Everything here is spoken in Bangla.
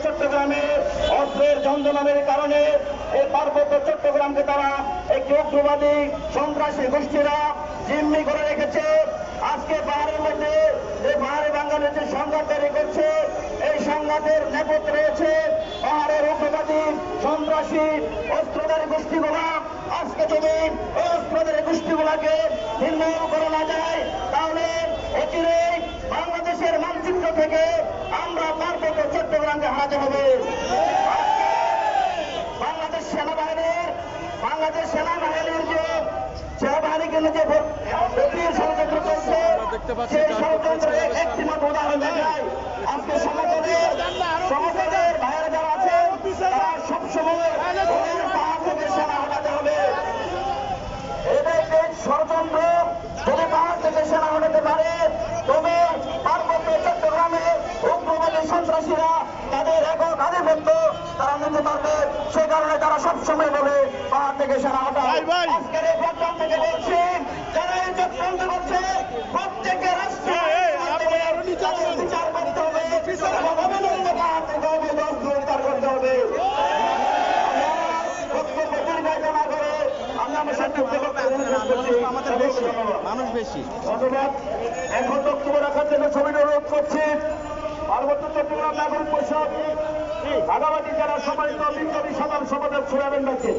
চট্টগ্রামে অস্ত্রের যন্ত্রণামের কারণে এই পার্বত্য চট্টগ্রামকে তারা একটি উগ্রবাদী সন্ত্রাসী গোষ্ঠীরা জিম্মি করে রেখেছে। আজকে পাহাড়ের মধ্যে যে পাহাড়ি বাঙালির যে সংঘাত তৈরি করছে, এই সংঘাতের নেপথ্যে রয়েছে পাহাড়ের উগ্রবাদী সন্ত্রাসী অস্ত্রধারী গোষ্ঠীগুলা। আজকে যদি এই অস্ত্রধারী গোষ্ঠীগুলাকে নির্মূল করা না যায়, তাহলে অচিরেই বাংলাদেশের মানচিত্র থেকে আমরা পার্বত্য চট্টগ্রামকে হারাতে হবে। বাংলাদেশ সেনাবাহিনীর যে সেনাবাহিনীকে যে ষড়যন্ত্র চলছে, সেই ষড়যন্ত্রের একটি মাত্র উদাহরণ দেখায়। আজকে সমতলের বাইরে যারা আছেন তারা সবসময় পাহাড় থেকে সেনা হটাতে হবে। এদের ষড়যন্ত্র যদি পাহাড় থেকে সেনা হটাতে পারে, তবে পার্বত্য চট্টগ্রামে উগ্রবাদী সন্ত্রাসীরা তাদের একক আধিপত্য তারা নিতে পারবে। সে কারণে তারা সবসময় বলে পাহাড় থেকে সেনা হটায়। আজকের এই প্রোগ্রাম থেকে বলছি, যারা এই চক্রান্ত করছে প্রত্যেকের রাষ্ট্রীয় বিচার করতে হবে এবং অবিলম্বে পাহাড় থেকে অবৈধ অস্ত্র উদ্ধার করতে হবে। বক্তব্য দীর্ঘায়িত না করে আমি আমার সংক্ষিপ্ত মানুষ বেশি ধন্যবাদ। এখন বক্তব্য রাখার জন্য ছবিটা অনুরোধ করছি পার্বত্য চট্টগ্রাম নাগরিক পরিষদ রাঙামাটি জেলার সম্মানিত বিপ্লবী সাধারণ সম্পাদক সোহেল ভাইকে।